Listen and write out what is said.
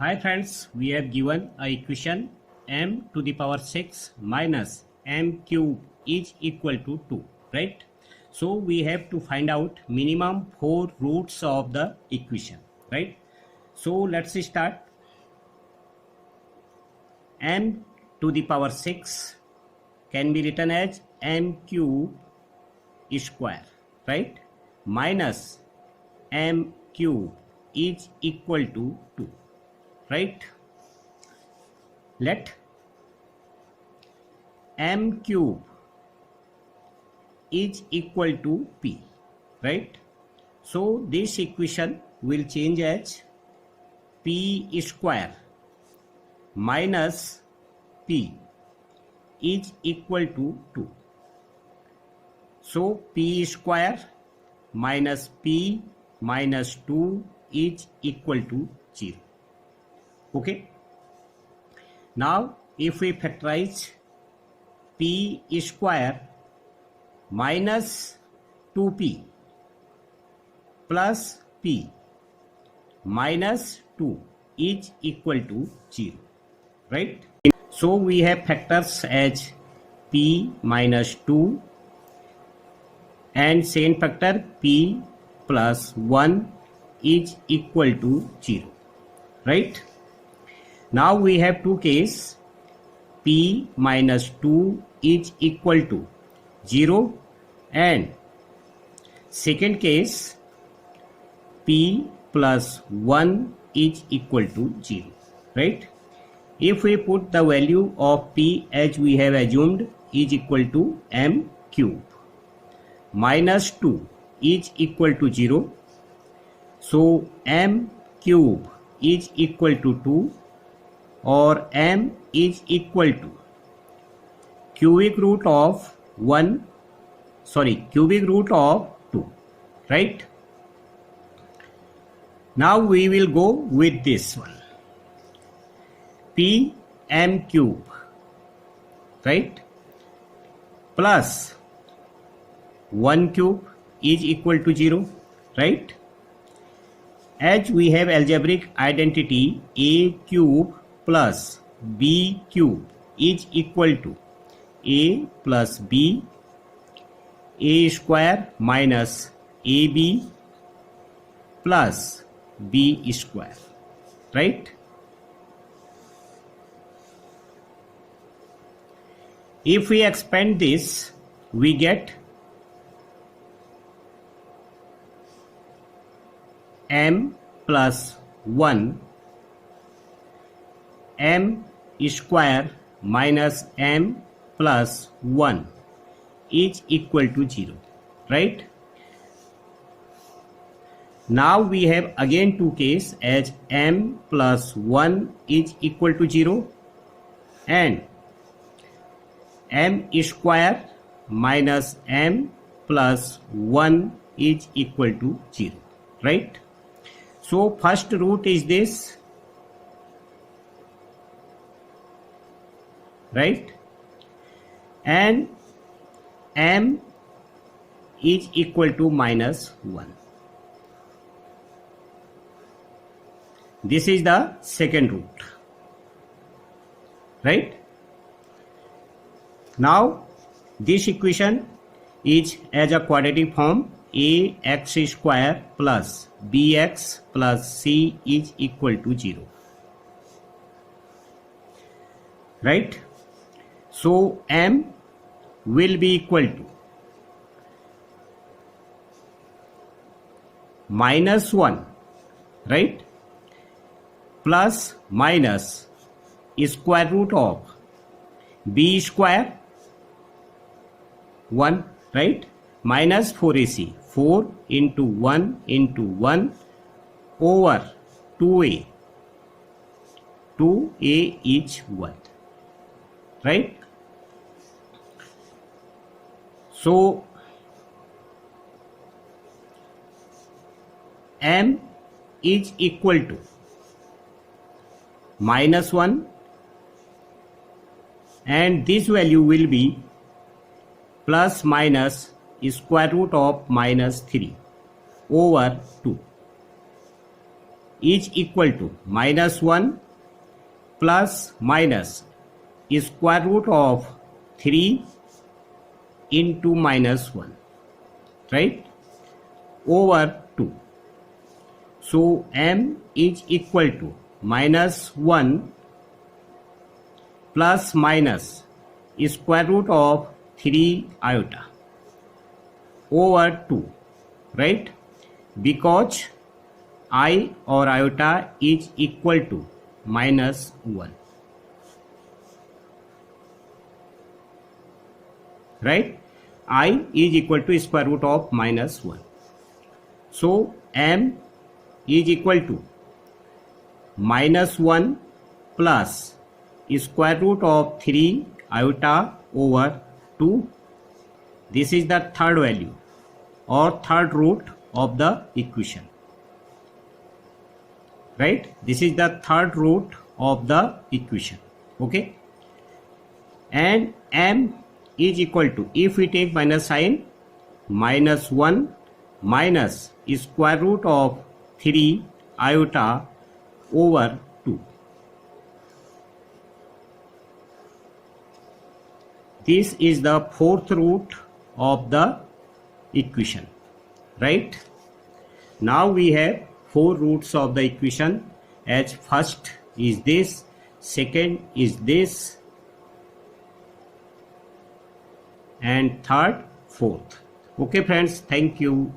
Hi friends, we have given a equation m to the power 6 minus m cube is equal to 2, right? So we have to find out minimum 4 roots of the equation, right? So let's start. M to the power 6 can be written as m cube square, right? Minus m cube is equal to 2, right? Let m cube is equal to p, right? So this equation will change as p square minus p is equal to 2. So p square minus p minus 2 is equal to 0. Okay. Now if we factorize p square minus 2p plus p minus 2 is equal to 0, right? So we have factors as p minus 2 and second factor p plus 1 is equal to 0, right? Now we have two cases. P minus 2 is equal to 0 and second case p plus 1 is equal to 0, right? If we put the value of p as we have assumed is equal to m cube, minus 2 is equal to 0, so m cube is equal to 2 or m is equal to cubic root of 2, right? Now we will go with this one, p m cube, right, plus 1 cube is equal to 0, right? As we have algebraic identity a cube plus b cube is equal to a plus b, a square minus ab plus b square, right? If we expand this, we get m plus 1 m square minus m plus 1 is equal to 0, right? Now we have again two cases as m plus 1 is equal to 0 and m square minus m plus 1 is equal to 0, right? So first root is this, right? And m is equal to minus 1. This is the second root, right? Now this equation is as a quadratic form. Ax square plus bx plus c is equal to 0, right? So m will be equal to minus 1, right, plus minus square root of b square 1, right, minus 4ac, 4 into 1 into 1 over 2a, 2a is 1, right? So m is equal to minus 1 and this value will be plus minus square root of minus 3 over 2, is equal to -1 plus minus square root of 3 into -1, right, over 2. So m is equal to -1 plus minus square root of 3 iota over 2, right, because I or iota is equal to -1, right. I is equal to square root of -1. So m is equal to -1 plus square root of 3 iota over 2. This is the third value or third root of the equation, right. This is the third root of the equation, okay. And m is equal to, if we take minus sign, -1 minus square root of 3 iota over 2. This is the fourth root of the equation, right. Now we have 4 roots of the equation, as first is this, second is this, and third, fourth. Okay friends, thank you.